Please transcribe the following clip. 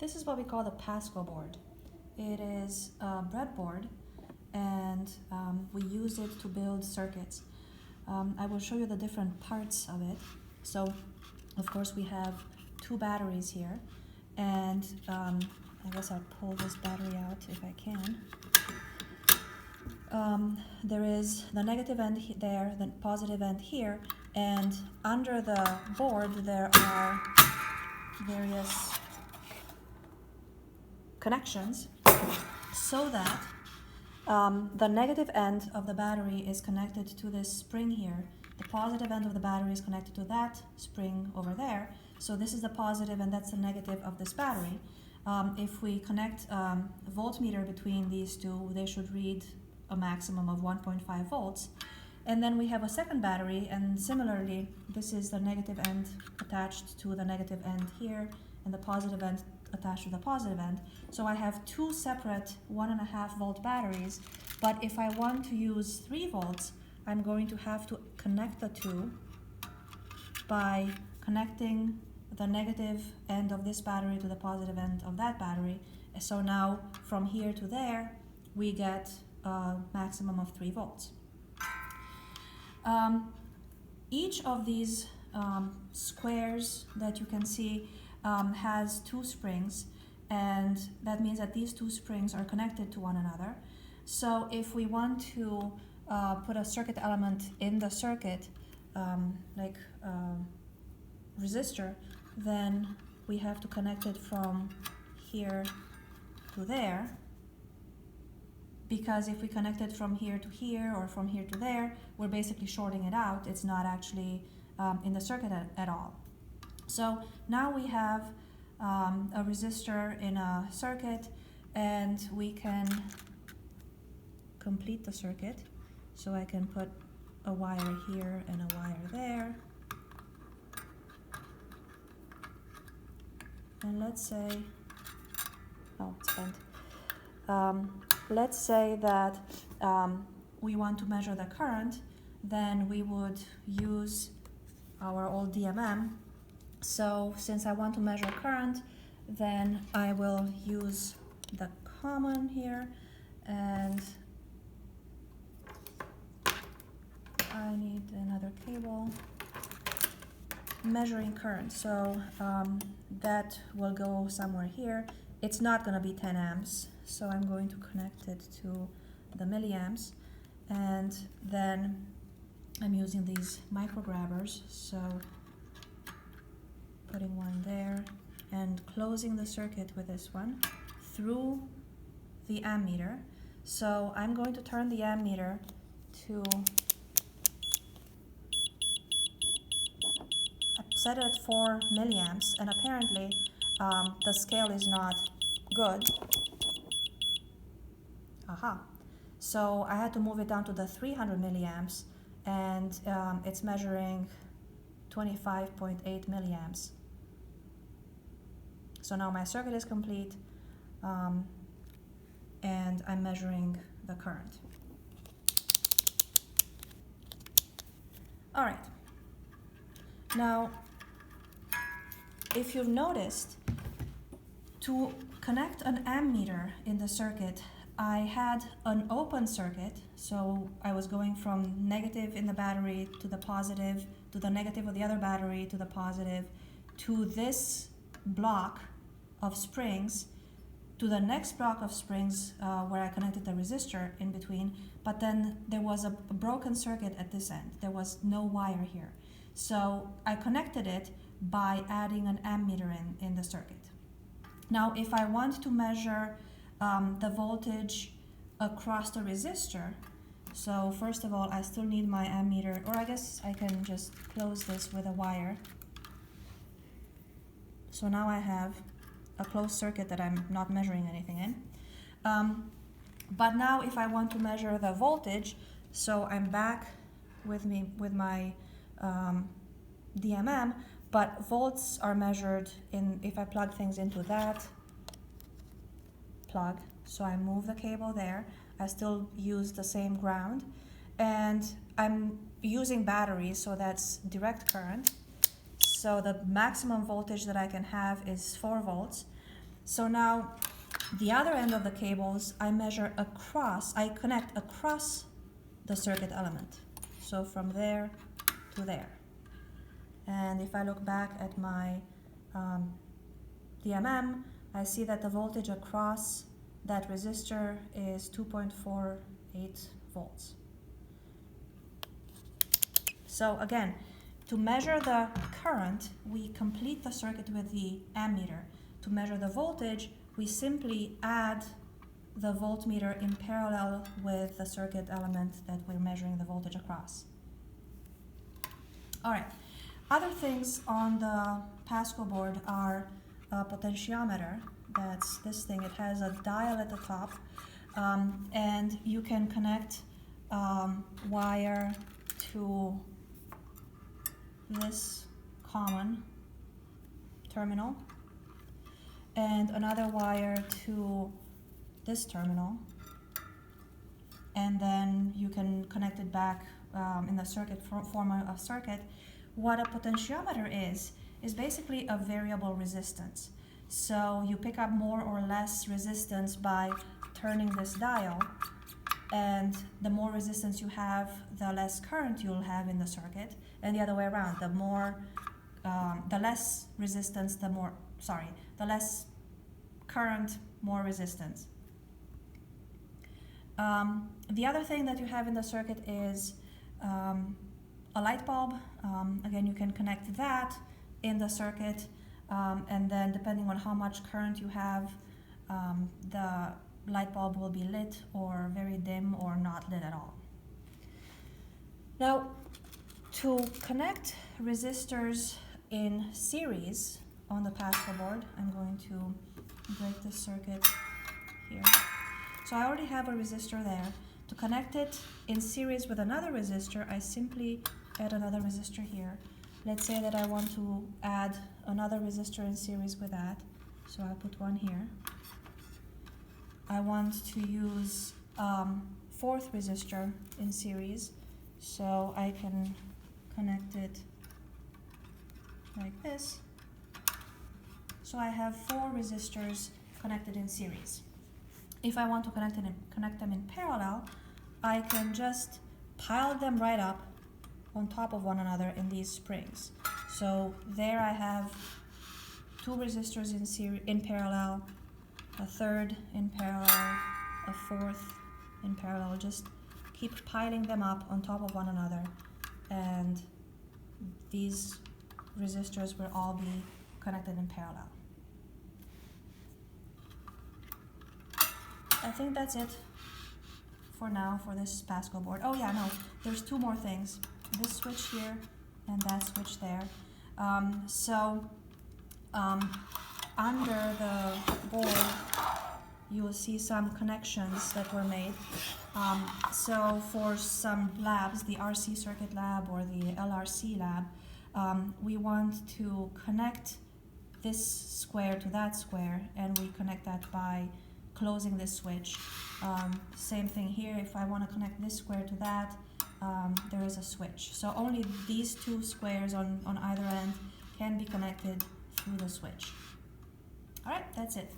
This is what we call the Pasco board. It is a breadboard, and we use it to build circuits. I will show you the different parts of it. So, of course, we have two batteries here, and I guess I'll pull this battery out if I can. There is the negative end there, the positive end here, and under the board there are various connections so that the negative end of the battery is connected to this spring here. The positive end of the battery is connected to that spring over there. So this is the positive and that's the negative of this battery. If we connect a voltmeter between these two, they should read a maximum of 1.5 volts. And then we have a second battery, and similarly, this is the negative end attached to the negative end here, and the positive end attached to the positive end. So I have two separate 1.5 volt batteries, but if I want to use 3 volts, I'm going to have to connect the two by connecting the negative end of this battery to the positive end of that battery. So now from here to there, we get a maximum of 3 volts. Each of these squares that you can see has 2 springs, and that means that these 2 springs are connected to one another. So if we want to put a circuit element in the circuit, like a resistor, then we have to connect it from here to there, because if we connect it from here to here or from here to there, we're basically shorting it out. It's not actually in the circuit at all. So now we have a resistor in a circuit, and we can complete the circuit. So I can put a wire here and a wire there. And let's say, oh, it's bent. Let's say that we want to measure the current, then we would use our old DMM. So since I want to measure current, then I will use the common here, and I need another cable. Measuring current, so that will go somewhere here. It's not going to be 10 amps, so I'm going to connect it to the milliamps, and then I'm using these micro grabbers, so putting one there and closing the circuit with this one through the ammeter. So I'm going to turn the ammeter to, set it at 4 milliamps, and apparently the scale is not good. Aha. So I had to move it down to the 300 milliamps, and it's measuring 25.8 milliamps. So now my circuit is complete, and I'm measuring the current. All right. Now, if you've noticed, to connect an ammeter in the circuit, I had an open circuit, so I was going from negative in the battery to the positive, to the negative of the other battery, to the positive, to this block of springs, to the next block of springs where I connected the resistor in between, but then there was a broken circuit at this end. There was no wire here. So I connected it by adding an ammeter in the circuit. Now, if I want to measure the voltage across the resistor, so first of all, I still need my ammeter, or I guess I can just close this with a wire. So now I have a closed circuit that I'm not measuring anything in. But now if I want to measure the voltage, so I'm back with my DMM, but volts are measured if I plug things into that plug. So I move the cable there. I still use the same ground, and I'm using batteries, so that's direct current. So the maximum voltage that I can have is 4 volts. So now the other end of the cables, I measure across, I connect across the circuit element. So from there to there. And if I look back at my DMM, I see that the voltage across that resistor is 2.48 volts. So again, to measure the current, we complete the circuit with the ammeter. To measure the voltage, we simply add the voltmeter in parallel with the circuit element that we're measuring the voltage across. All right, other things on the Pasco board are a potentiometer. That's this thing. It has a dial at the top, and you can connect wire to this common terminal and another wire to this terminal, and then you can connect it back in the circuit form of circuit. What a potentiometer is basically a variable resistance. So you pick up more or less resistance by turning this dial, and the more resistance you have, the less current you'll have in the circuit, and the other way around. The less resistance, the less current, more resistance. The other thing that you have in the circuit is a light bulb. Again, you can connect that in the circuit, and then depending on how much current you have, the light bulb will be lit or very dim or not lit at all. Now, to connect resistors in series on the Pasco board, I'm going to break this circuit here. So I already have a resistor there. To connect it in series with another resistor, I simply add another resistor here. Let's say that I want to add another resistor in series with that. So I'll put one here. I want to use fourth resistor in series, so I can connect it like this. So I have 4 resistors connected in series. If I want to connect them in parallel, I can just pile them right up on top of one another in these springs. So there I have 2 resistors in parallel, a third in parallel, a fourth in parallel. Just keep piling them up on top of one another, and these resistors will all be connected in parallel. I think that's it for now for this Pasco board. Oh yeah, no, there's 2 more things. This switch here and that switch there. Under the board, you will see some connections that were made. So for some labs, the RC circuit lab or the LRC lab, we want to connect this square to that square, and we connect that by closing this switch. Same thing here, if I want to connect this square to that, there is a switch. So only these 2 squares on either end can be connected through the switch. Alright, that's it.